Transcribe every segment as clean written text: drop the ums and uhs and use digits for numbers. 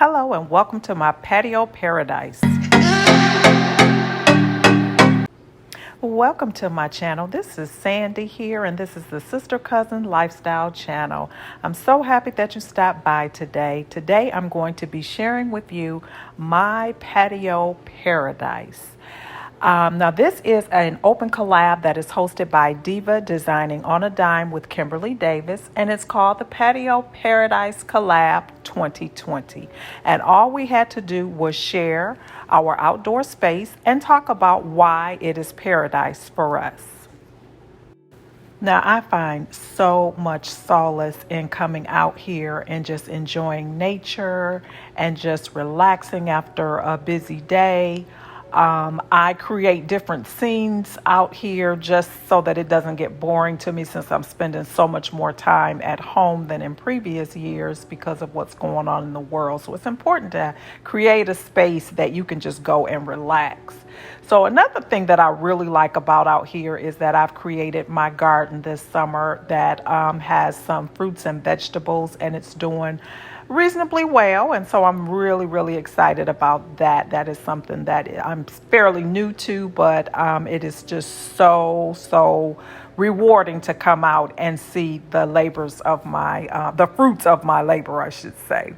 Hello and welcome to my patio paradise. Welcome to my channel. This is Sandy here, and this is the Sister Cousin Lifestyle channel. I'm so happy that you stopped by today. Today I'm going to be sharing with you my patio paradise. Now, this is an open collab that is hosted by Diva Designing on a Dime with Kimberly Davis, and it's called the Patio Paradise Collab 2020. And all we had to do was share our outdoor space and talk about why it is paradise for us. Now, I find so much solace in coming out here and just enjoying nature and just relaxing after a busy day. I create different scenes out here just so that it doesn't get boring to me since I'm spending so much more time at home than in previous years because of what's going on in the world. So it's important to create a space that you can just go and relax. So another thing that I really like about out here is that I've created my garden this summer that has some fruits and vegetables, and it's doing reasonably well. And so I'm really excited about that. That is something that I'm fairly new to, but it is just so rewarding to come out and see the labors of the fruits of my labor, I should say.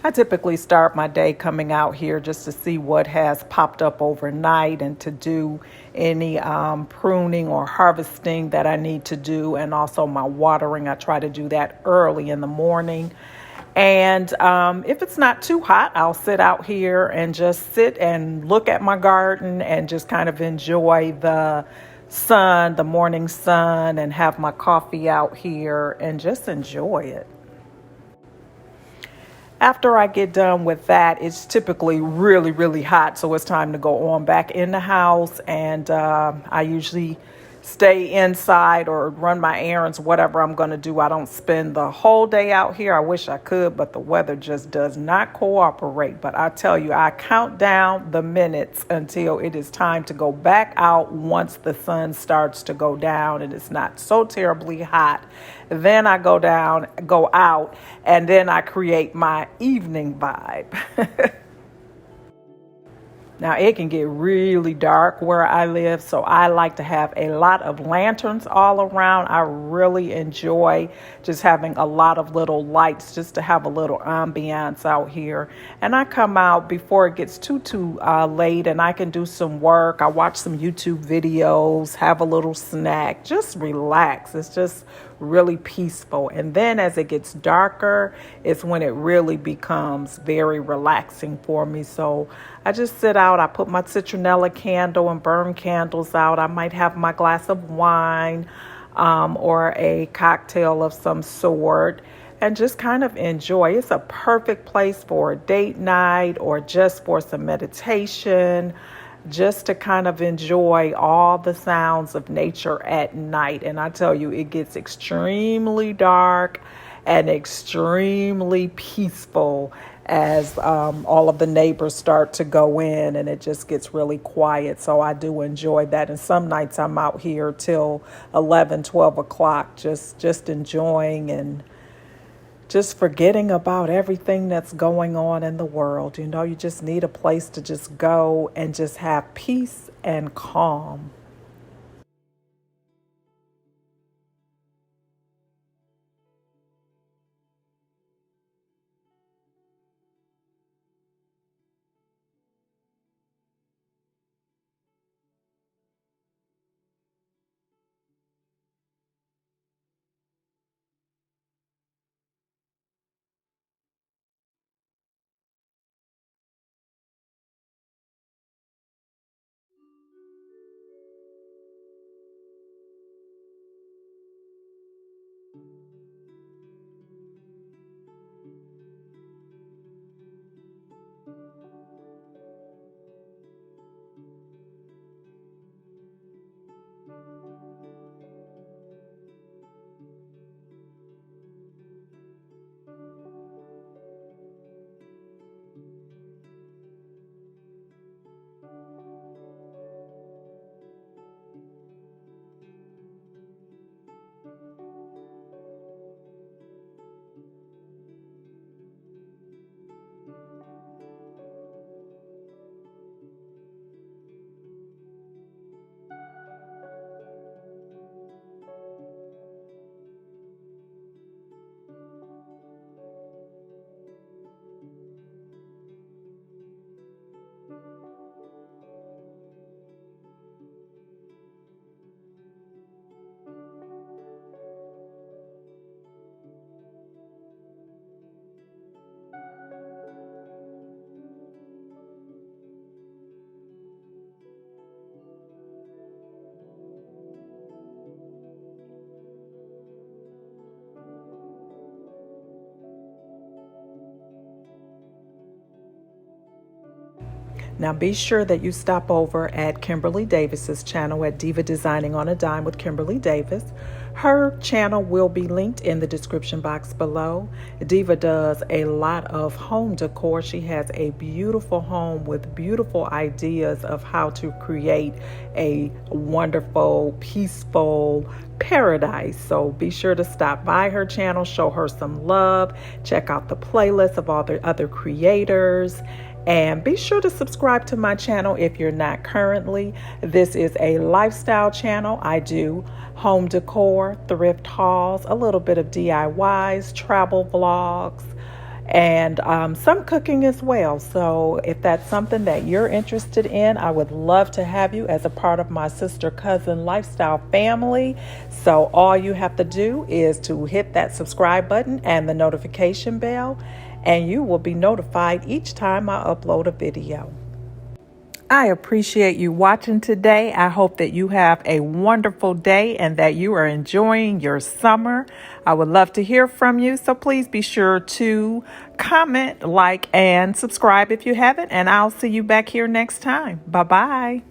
I typically start my day coming out here just to see what has popped up overnight and to do any pruning or harvesting that I need to do, and also my watering. I try to do that early in the morning. And if it's not too hot, I'll sit out here and just sit and look at my garden and just kind of enjoy the sun, the morning sun, and have my coffee out here and just enjoy it. After I get done with that, it's typically really hot, so it's time to go on back in the house. And I usually stay inside or run my errands, whatever I'm going to do. I don't spend the whole day out here. I wish I could, but the weather just does not cooperate. But I tell you, I count down the minutes until it is time to go back out once the sun starts to go down and it's not so terribly hot. Then I go out, and then I create my evening vibe. Now, it can get really dark where I live, so I like to have a lot of lanterns all around. I really enjoy just having a lot of little lights just to have a little ambiance out here. And I come out before it gets too late, and I can do some work. I watch some YouTube videos, have a little snack, just relax. It's just really peaceful. And then as it gets darker, it's when it really becomes very relaxing for me. So I just sit out. I put my citronella candle and burn candles out. I might have my glass of wine or a cocktail of some sort and just kind of enjoy. It's a perfect place for a date night or just for some meditation, just to kind of enjoy all the sounds of nature at night. And I tell you, it gets extremely dark and extremely peaceful as all of the neighbors start to go in, and it just gets really quiet. So I do enjoy that. And some nights I'm out here till 11, 12 o'clock, just enjoying and just forgetting about everything that's going on in the world. You know, you just need a place to just go and just have peace and calm. Now be sure that you stop over at Kimberly Davis's channel at Diva Designing on a Dime with Kimberly Davis. Her channel will be linked in the description box below. Diva does a lot of home decor. She has a beautiful home with beautiful ideas of how to create a wonderful, peaceful paradise. So be sure to stop by her channel, show her some love, check out the playlist of all the other creators. And be sure to subscribe to my channel if you're not currently. This is a lifestyle channel. I do home decor, thrift hauls, a little bit of DIYs, travel vlogs, and some cooking as well. So if that's something that you're interested in, I would love to have you as a part of my sister cousin lifestyle family. So all you have to do is to hit that subscribe button and the notification bell, and you will be notified each time I upload a video. I appreciate you watching today. I hope that you have a wonderful day and that you are enjoying your summer. I would love to hear from you, so please be sure to comment, like, and subscribe if you haven't, and I'll see you back here next time. Bye-bye.